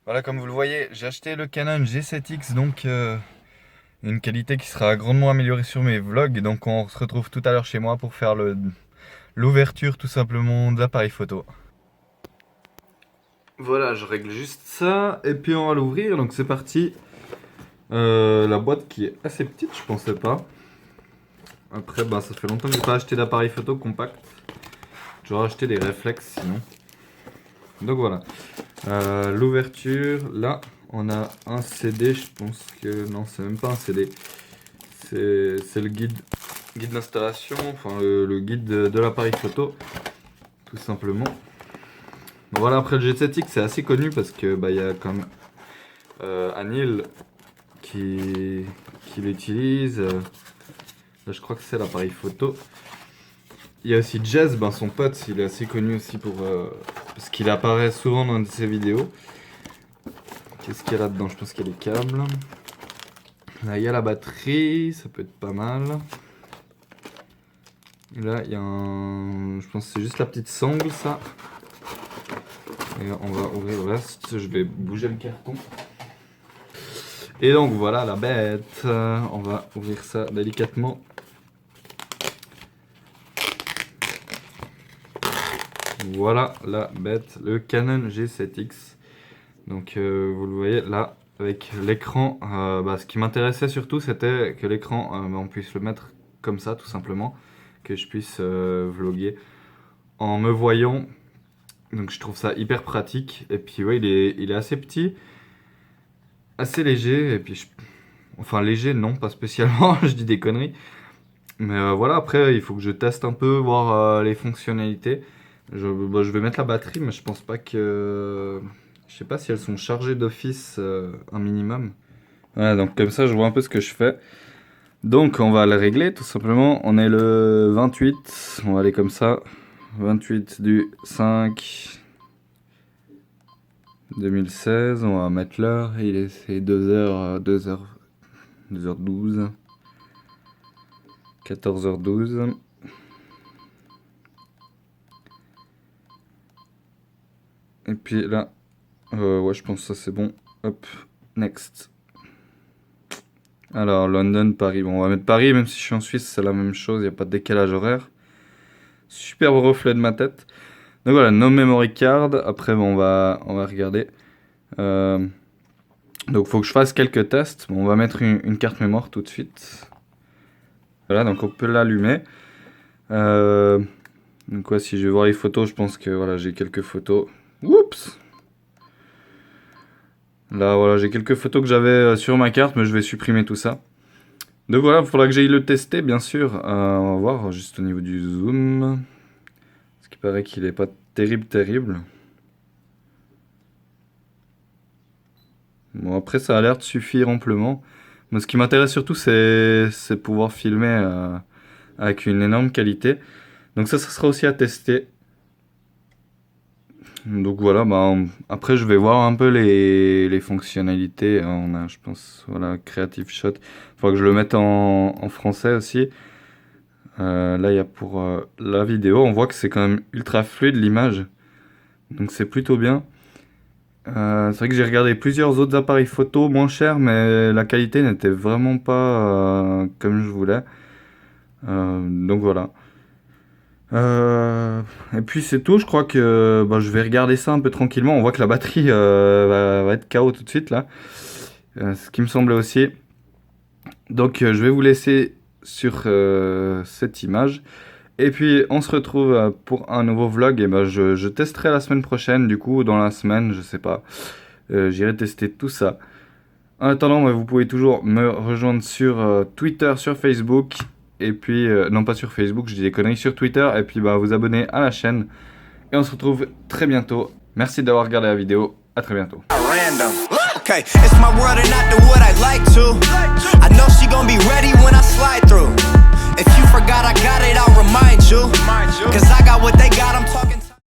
Voilà, comme vous le voyez, j'ai acheté le Canon G7X, donc une qualité qui sera grandement améliorée sur mes vlogs. Donc on se retrouve tout à l'heure chez moi pour faire l'ouverture tout simplement de l'appareil photo. Voilà, je règle juste ça et puis on va l'ouvrir, donc c'est parti. La boîte qui est assez petite, je pensais pas. Après, bah, ça fait longtemps que j'ai pas acheté d'appareil photo compact. J'aurais acheté des réflexes sinon. Donc voilà. L'ouverture, là, on a un CD, je pense que... Non, c'est même pas un CD. C'est le guide d'installation, enfin le guide de l'appareil photo, tout simplement. Bon, voilà, après le G7X, c'est assez connu parce que bah, y a comme Anil qui l'utilise. Là, je crois que c'est l'appareil photo. Il y a aussi Jazz, ben, son pote, il est assez connu aussi pour parce qu'il apparaît souvent dans ses vidéos. Qu'est-ce qu'il y a là-dedans? Je pense qu'il y a les câbles. Là, il y a la batterie, ça peut être pas mal. Et là, il y a un... Je pense que c'est juste la petite sangle, ça. Et on va ouvrir le reste. Je vais bouger le carton. Et donc, voilà la bête. On va ouvrir ça délicatement. Voilà la bête, le Canon G7X. Donc vous le voyez là avec l'écran. Ce qui m'intéressait surtout c'était que l'écran, on puisse le mettre comme ça tout simplement, que je puisse vlogger en me voyant. Donc je trouve ça hyper pratique. Et puis ouais, il est assez petit, assez léger. Et puis enfin léger non, pas spécialement. Je dis des conneries. Mais voilà, après il faut que je teste un peu, voir les fonctionnalités. Je vais mettre la batterie, mais je pense pas que... Je sais pas si elles sont chargées d'office un minimum. Voilà, donc comme ça je vois un peu ce que je fais. Donc on va le régler tout simplement. On est le 28, on va aller comme ça. 28 du 5 2016, on va mettre l'heure. C'est 2h12. 14h12. Et puis là, ouais, je pense que ça c'est bon. Hop, next. Alors, London, Paris. Bon, on va mettre Paris, même si je suis en Suisse, c'est la même chose, il n'y a pas de décalage horaire. Superbe reflet de ma tête. Donc voilà, no memory card. Après, bon, on va regarder. Donc, il faut que je fasse quelques tests. Bon, on va mettre une carte mémoire tout de suite. Voilà, donc on peut l'allumer. Donc, ouais, si je vais voir les photos, je pense que voilà, j'ai quelques photos. Oups! Là, voilà, j'ai quelques photos que j'avais sur ma carte, mais je vais supprimer tout ça. Donc voilà, il faudra que j'aille le tester, bien sûr. On va voir juste au niveau du zoom. Ce qui paraît qu'il n'est pas terrible. Bon, après, ça a l'air de suffire amplement. Mais ce qui m'intéresse surtout, c'est pouvoir filmer avec une énorme qualité. Donc ça sera aussi à tester. Donc voilà, après je vais voir un peu les fonctionnalités. On a, je pense, voilà, Creative Shot. Il faudra que je le mette en français aussi. Là, il y a pour la vidéo, on voit que c'est quand même ultra fluide l'image. Donc c'est plutôt bien. C'est vrai que j'ai regardé plusieurs autres appareils photo moins chers, mais la qualité n'était vraiment pas comme je voulais. Donc voilà. Et puis c'est tout, je crois que je vais regarder ça un peu tranquillement. On voit que la batterie va être KO tout de suite là. Ce qui me semblait aussi. Donc je vais vous laisser sur cette image. Et puis on se retrouve pour un nouveau vlog. Et je testerai la semaine prochaine, du coup, dans la semaine, je sais pas. J'irai tester tout ça. En attendant, vous pouvez toujours me rejoindre sur Twitter, sur Facebook. Et puis, non pas sur Facebook, je dis des conneries, sur Twitter. Et puis vous abonner à la chaîne. Et on se retrouve très bientôt. Merci d'avoir regardé la vidéo. À très bientôt.